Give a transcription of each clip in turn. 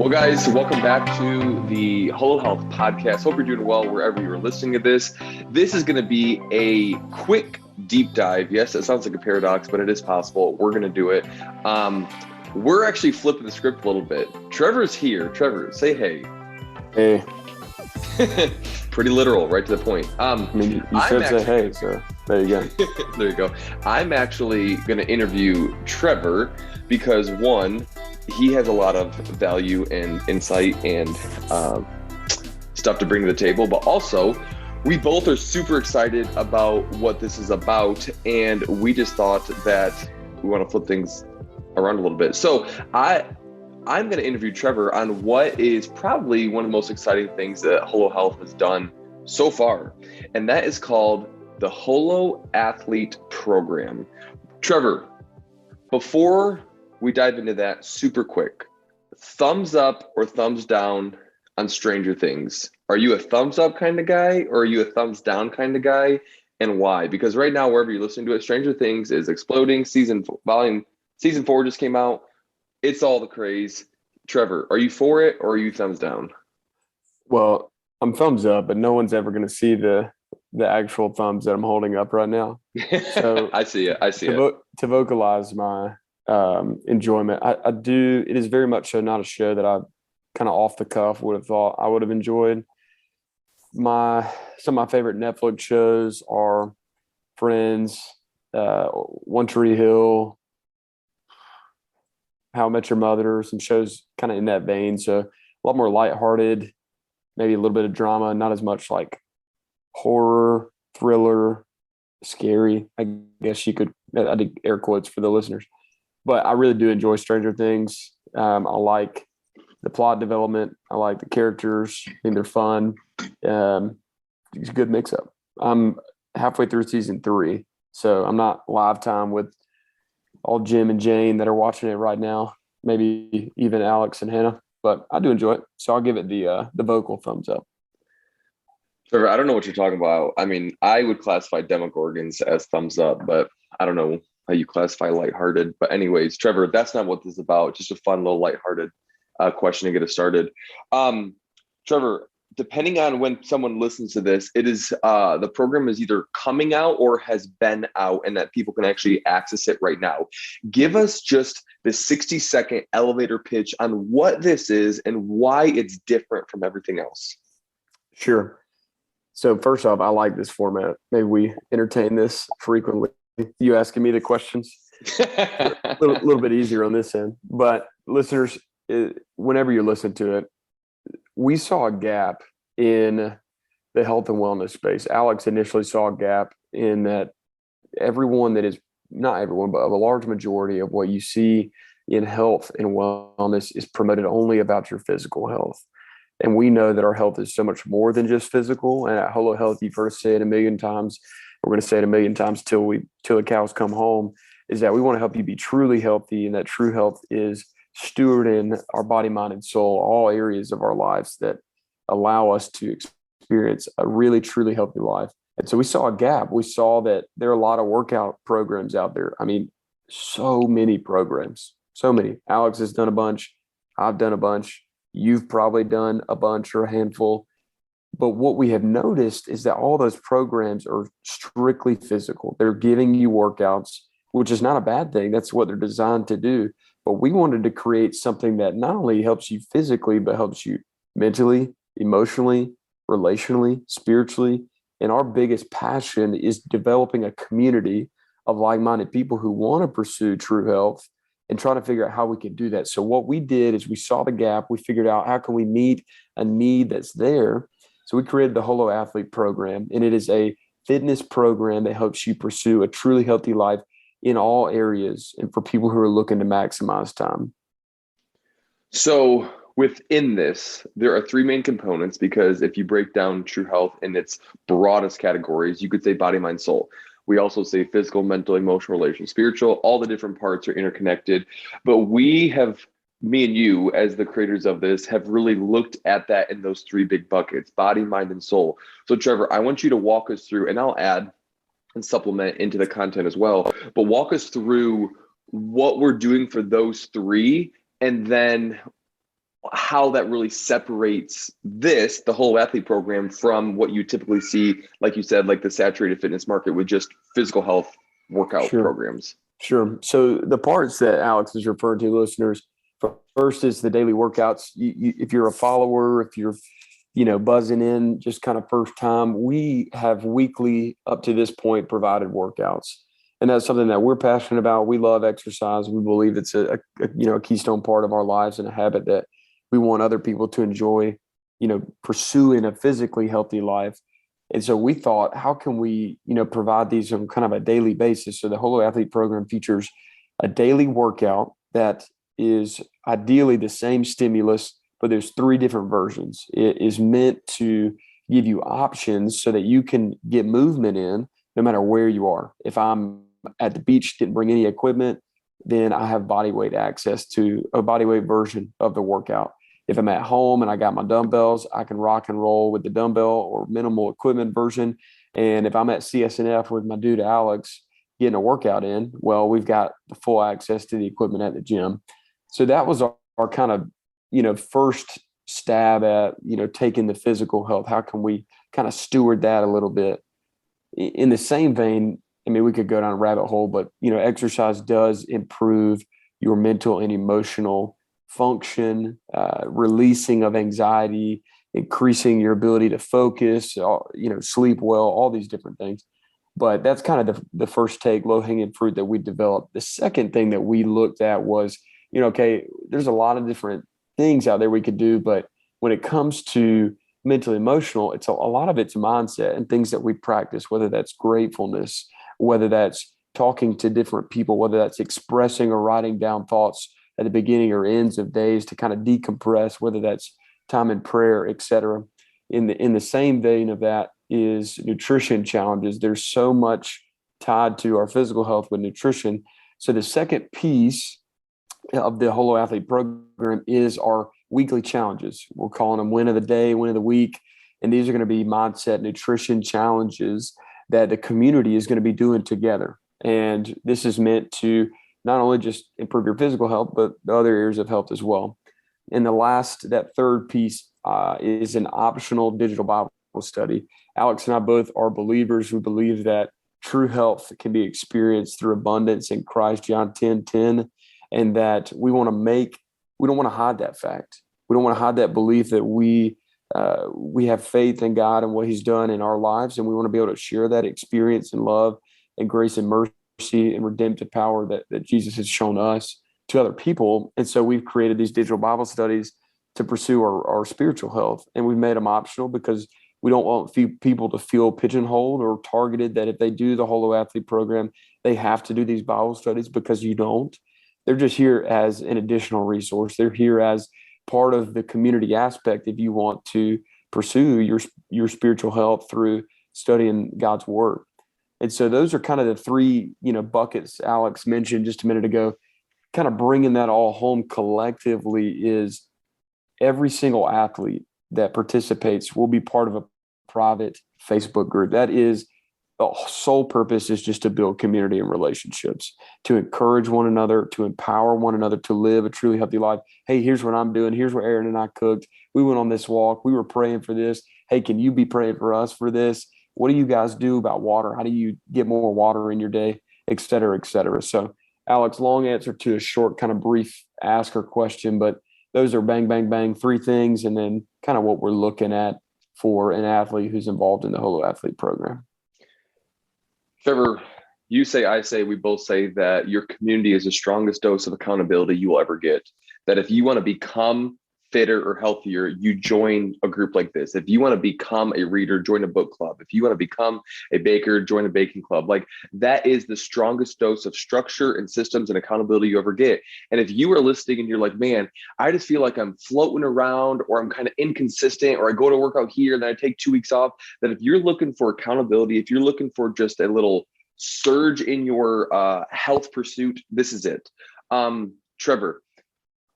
Well, guys, welcome back to the HOLO Health podcast. Hope you're doing well wherever you're listening to this. This is going to be a quick deep dive. Yes, it sounds like a paradox, but it is possible. We're going to do it. We're actually flipping the script a little bit. Trevor's here. Trevor, say hey. Hey. Pretty literal, right to the point. You should say hey, so there you go. There you go. I'm actually going to interview Trevor because, one, he has a lot of value and insight and stuff to bring to the table, but also we both are super excited about what this is about, and we just thought that we want to flip things around a little bit. So I'm going to interview Trevor on what is probably one of the most exciting things that HOLO Health has done so far, and that is called the HOLO Athlete Program. Trevor, before we dive into that super quick, thumbs up or thumbs down on Stranger Things? Are you a thumbs up kind of guy or are you a thumbs down kind of guy, and why? Because right now, wherever you're listening to it, Stranger Things is exploding. Season 4 just came out. It's all the craze. Trevor, are you for it or are you thumbs down? Well, I'm thumbs up, but no one's ever going to see the actual thumbs that I'm holding up right now. So I see it. To vocalize my enjoyment, I do. It is very much so not a show that I kind of off the cuff would have thought I would have enjoyed. Some of my favorite Netflix shows are Friends, One Tree Hill, How I Met Your Mother, some shows kind of in that vein. So a lot more lighthearted, maybe a little bit of drama, not as much like horror, thriller, scary. I guess you could, I did air quotes for the listeners, but I really do enjoy Stranger Things. I like the plot development. I like the characters. I think they're fun. It's a good mix up. I'm halfway through season 3, so I'm not live time with all Jim and Jane that are watching it right now, maybe even Alex and Hannah, but I do enjoy it. So I'll give it the vocal thumbs up. Trevor, I don't know what you're talking about. I mean, I would classify Demogorgons as thumbs up, but I don't know how you classify lighthearted. But anyways, Trevor, that's not what this is about. Just a fun little lighthearted question to get us started. Trevor, depending on when someone listens to this, it is the program is either coming out or has been out and that people can actually access it right now. Give us just the 60-second elevator pitch on what this is and why it's different from everything else. Sure. So first off, I like this format. Maybe we entertain this frequently. You asking me the questions, a little bit easier on this end. But listeners, whenever you listen to it, we saw a gap in the health and wellness space. Alex initially saw a gap in that everyone that is, not everyone, but a large majority of what you see in health and wellness is promoted only about your physical health. And we know that our health is so much more than just physical. And at HOLO Health, you've heard us say it a million times. We're going to say it a million times till the cows come home, is that we want to help you be truly healthy. And that true health is stewarding our body, mind, and soul, all areas of our lives that allow us to experience a really, truly healthy life. And so we saw a gap. We saw that there are a lot of workout programs out there. I mean, so many programs, so many. Alex has done a bunch. I've done a bunch. You've probably done a bunch or a handful. But what we have noticed is that all those programs are strictly physical. They're giving you workouts, which is not a bad thing. That's what they're designed to do. But we wanted to create something that not only helps you physically, but helps you mentally, emotionally, relationally, spiritually. And our biggest passion is developing a community of like-minded people who want to pursue true health and trying to figure out how we can do that. So what we did is we saw the gap. We figured out how can we meet a need that's there. So we created the HOLO Athlete Program, and it is a fitness program that helps you pursue a truly healthy life in all areas and for people who are looking to maximize time. So within this, there are 3 main components, because if you break down true health in its broadest categories, you could say body, mind, soul. We also say physical, mental, emotional, relational, spiritual. All the different parts are interconnected. But we have, me and you as the creators of this, have really looked at that in those 3 big buckets: body, mind, and soul. So Trevor, I want you to walk us through, and I'll add and supplement into the content as well, but walk us through what we're doing for those 3, and then how that really separates the HOLO Athlete Program from what you typically see, like you said, like the saturated fitness market with just physical health workout Sure. programs. Sure. So the parts that Alex is referring to, listeners, first is the daily workouts. If you're a follower, if you're, buzzing in just kind of first time, we have weekly up to this point provided workouts. And that's something that we're passionate about. We love exercise. We believe it's a keystone part of our lives and a habit that we want other people to enjoy, pursuing a physically healthy life. And so we thought, how can we, provide these on kind of a daily basis? So the HOLO Athlete Program features a daily workout that is ideally the same stimulus, but there's 3 different versions. It is meant to give you options so that you can get movement in no matter where you are. If I'm at the beach, didn't bring any equipment, then I have body weight access to a body weight version of the workout. If I'm at home and I got my dumbbells, I can rock and roll with the dumbbell or minimal equipment version. And if I'm at CSNF with my dude Alex getting a workout in, well, we've got the full access to the equipment at the gym. So that was our kind of, first stab at, taking the physical health. How can we kind of steward that a little bit? In the same vein, I mean, we could go down a rabbit hole, but, exercise does improve your mental and emotional function, releasing of anxiety, increasing your ability to focus, sleep well, all these different things. But that's kind of the first take, low hanging fruit that we developed. The second thing that we looked at was, okay, there's a lot of different things out there we could do, but when it comes to mental emotional, it's a lot of it's mindset and things that we practice, whether that's gratefulness, whether that's talking to different people, whether that's expressing or writing down thoughts at the beginning or ends of days to kind of decompress, whether that's time in prayer, et cetera. In the same vein of that is nutrition challenges. There's so much tied to our physical health with nutrition. So the second piece of the HOLO Athlete Program is our weekly challenges. We're calling them win of the day, win of the week. And these are going to be mindset nutrition challenges that the community is going to be doing together. And this is meant to not only just improve your physical health, but the other areas of health as well. And that third piece is an optional digital Bible study. Alex and I both are believers who believe that true health can be experienced through abundance in Christ, John 10:10, and that we don't want to hide that fact. We don't want to hide that belief that we have faith in God and what He's done in our lives, and we want to be able to share that experience and love and grace and mercy and redemptive power that Jesus has shown us to other people. And so we've created these digital Bible studies to pursue our spiritual health, and we've made them optional because we don't want people to feel pigeonholed or targeted that if they do the HOLO Athlete Program, they have to do these Bible studies, because you don't. They're just here as an additional resource. They're here as part of the community aspect if you want to pursue your spiritual health through studying God's Word. And so those are kind of the 3, buckets Alex mentioned just a minute ago. Kind of bringing that all home collectively is every single athlete that participates will be part of a private Facebook group. That is, the sole purpose is just to build community and relationships, to encourage one another, to empower one another to live a truly healthy life. Hey, here's what I'm doing. Here's what Aaron and I cooked. We went on this walk. We were praying for this. Hey, can you be praying for us for this? What do you guys do about water? How do you get more water in your day, et cetera, et cetera? So, Alex, long answer to a short kind of brief ask or question, but those are bang, bang, bang, 3 things, and then kind of what we're looking at for an athlete who's involved in the HOLO Athlete Program. Trevor, you say, I say, we both say that your community is the strongest dose of accountability you will ever get. That if you want to become fitter or healthier, you join a group like this. If you want to become a reader, join a book club. If you want to become a baker, join a baking club. Like, that is the strongest dose of structure and systems and accountability you ever get. And if you are listening and you're like, man, I just feel like I'm floating around, or I'm kind of inconsistent, or I go to work out here and then I take 2 weeks off, that if you're looking for accountability, if you're looking for just a little surge in your health pursuit, this is it. Trevor,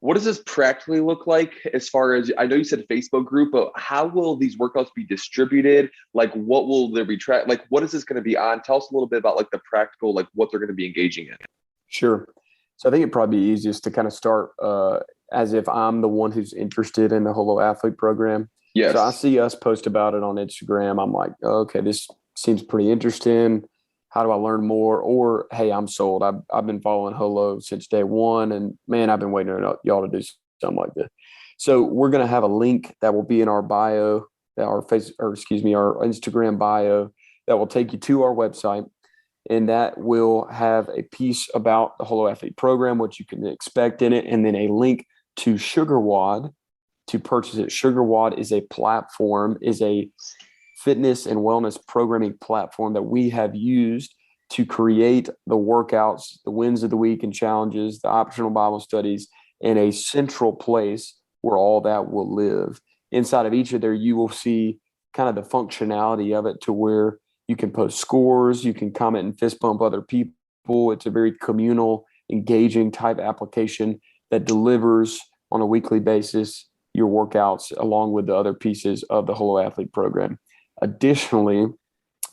what does this practically look like, as far as, I know you said Facebook group, but how will these workouts be distributed? Like, what will there be like, what is this going to be on? Tell us a little bit about like the practical, like what they're going to be engaging in. Sure. So I think it'd probably be easiest to kind of start as if I'm the one who's interested in the HOLO Athlete Program. So I Yes. see us post about it on Instagram. I'm like, oh, okay, this seems pretty interesting. How do I learn more? Or, hey, I'm sold. I've been following HOLO since day one, and man, I've been waiting on y'all to do something like this. So we're going to have a link that will be in our bio, our Instagram bio, that will take you to our website, and that will have a piece about the HOLO Athlete Program, what you can expect in it, and then a link to SugarWOD to purchase it. SugarWOD is a platform, is a fitness and wellness programming platform that we have used to create the workouts, the wins of the week and challenges, the optional Bible studies, in a central place where all that will live. Inside of each of there, you will see kind of the functionality of it to where you can post scores, you can comment and fist bump other people. It's a very communal, engaging type application that delivers on a weekly basis your workouts along with the other pieces of the HOLO Athlete Program. Additionally,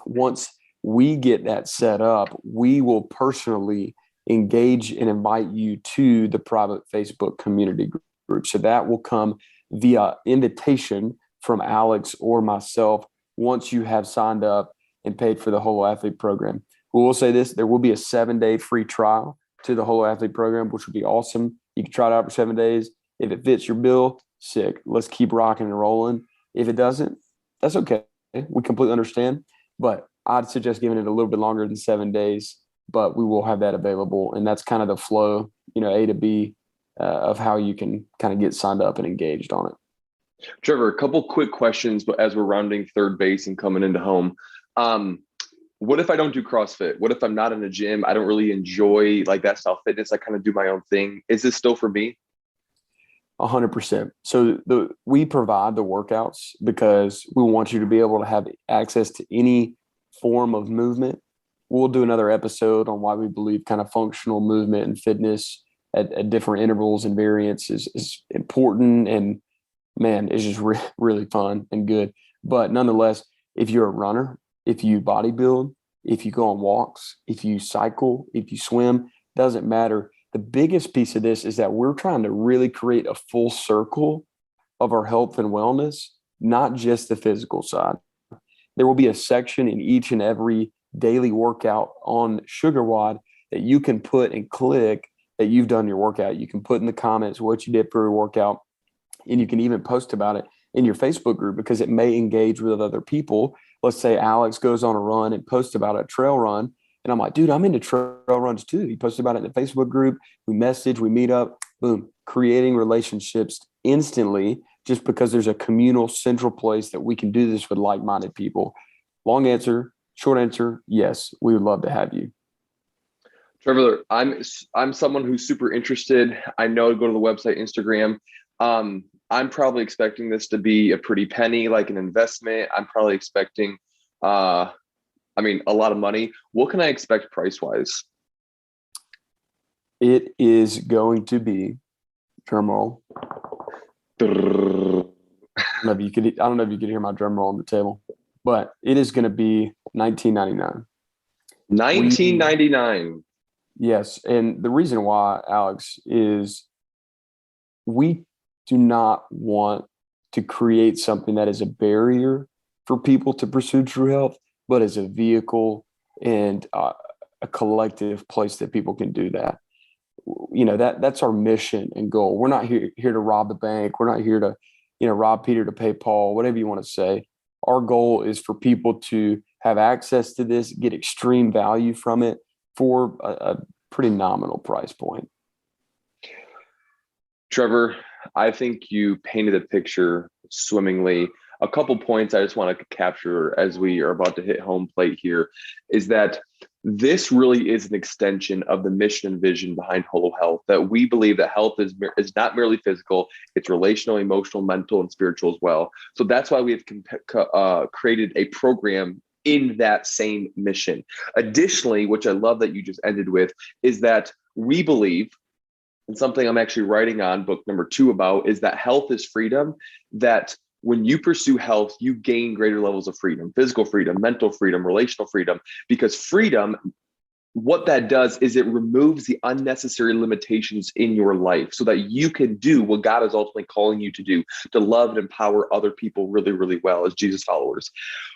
once we get that set up, we will personally engage and invite you to the private Facebook community group. So that will come via invitation from Alex or myself once you have signed up and paid for the HOLO Athlete Program. We will say this, there will be a 7-day free trial to the HOLO Athlete Program, which would be awesome. You can try it out for 7 days. If it fits your bill, sick. Let's keep rocking and rolling. If it doesn't, that's okay. We completely understand. But I'd suggest giving it a little bit longer than 7 days, but we will have that available. And that's kind of the flow, A to B of how you can kind of get signed up and engaged on it. Trevor, a couple quick questions, but as we're rounding third base and coming into home. What if I don't do CrossFit? What if I'm not in a gym? I don't really enjoy like that style fitness. I kind of do my own thing. Is this still for me? 100%. So we provide the workouts because we want you to be able to have access to any form of movement. We'll do another episode on why we believe kind of functional movement and fitness at different intervals and variants is important, and man, it's just really fun and good. But nonetheless, if you're a runner, if you bodybuild, if you go on walks, if you cycle, if you swim, doesn't matter. The biggest piece of this is that we're trying to really create a full circle of our health and wellness, not just the physical side. There will be a section in each and every daily workout on SugarWOD that you can put and click that you've done your workout. You can put in the comments what you did for your workout, and you can even post about it in your Facebook group because it may engage with other people. Let's say Alex goes on a run and posts about a trail run. And I'm like, dude, I'm into trail runs too. He posted about it in the Facebook group. We message, we meet up, boom, creating relationships instantly just because there's a communal central place that we can do this with like-minded people. Long answer, short answer, yes, we would love to have you. Trevor, I'm someone who's super interested. I know to go to the website, Instagram. I'm probably expecting this to be a pretty penny, like an investment. I'm probably expecting a lot of money. What can I expect price-wise? It is going to be, drum roll. I don't know if you could hear my drum roll on the table, but it is going to be $19.99. $19.99. Yes, and the reason why, Alex, is we do not want to create something that is a barrier for people to pursue true health, but as a vehicle and a collective place that people can do that. That's our mission and goal. We're not here to rob the bank. We're not here to, rob Peter to pay Paul, whatever you want to say. Our goal is for people to have access to this, get extreme value from it for a pretty nominal price point. Trevor, I think you painted a picture swimmingly. A couple points I just want to capture as we are about to hit home plate here is that this really is an extension of the mission and vision behind HOLO Health, that we believe that health is not merely physical, it's relational, emotional, mental, and spiritual as well. So that's why we have created a program in that same mission. Additionally, which I love that you just ended with, is that we believe, and something I'm actually writing on book number 2 about, is that health is freedom, that when you pursue health, you gain greater levels of freedom, physical freedom, mental freedom, relational freedom, because freedom what that does is it removes the unnecessary limitations in your life so that you can do what God is ultimately calling you to do, to love and empower other people really, really well as Jesus followers.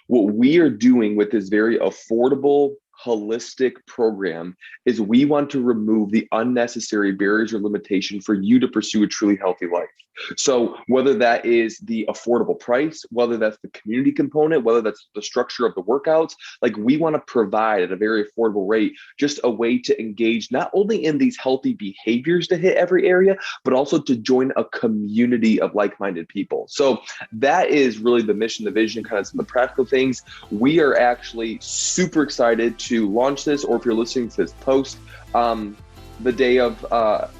What we are doing with this very affordable, holistic program is we want to remove the unnecessary barriers or limitation for you to pursue a truly healthy life. So whether that is the affordable price, whether that's the community component, whether that's the structure of the workouts, like we want to provide at a very affordable rate, just a way to engage not only in these healthy behaviors to hit every area, but also to join a community of like-minded people. So that is really the mission, the vision, kind of some of the practical things. We are actually super excited to launch this, or if you're listening to this post, the day of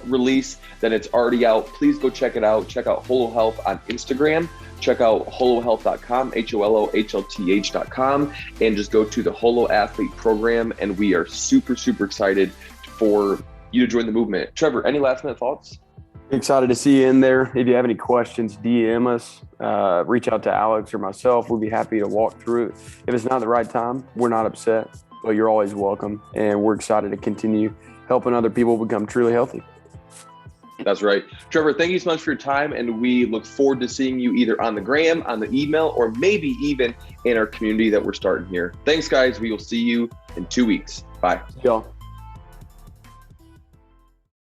release, then it's already out. Please go check it out. Check out Holo Health on Instagram. Check out holohealth.com, HOLOHLTH.com, and just go to the HOLO Athlete Program. And we are super, super excited for you to join the movement. Trevor, any last minute thoughts? Excited to see you in there. If you have any questions, DM us, reach out to Alex or myself. We'll be happy to walk through it. If it's not the right time, we're not upset, but you're always welcome. And we're excited to continue helping other people become truly healthy. That's right. Trevor, thank you so much for your time. And we look forward to seeing you either on the gram, on the email, or maybe even in our community that we're starting here. Thanks, guys. We will see you in 2 weeks. Bye. Y'all.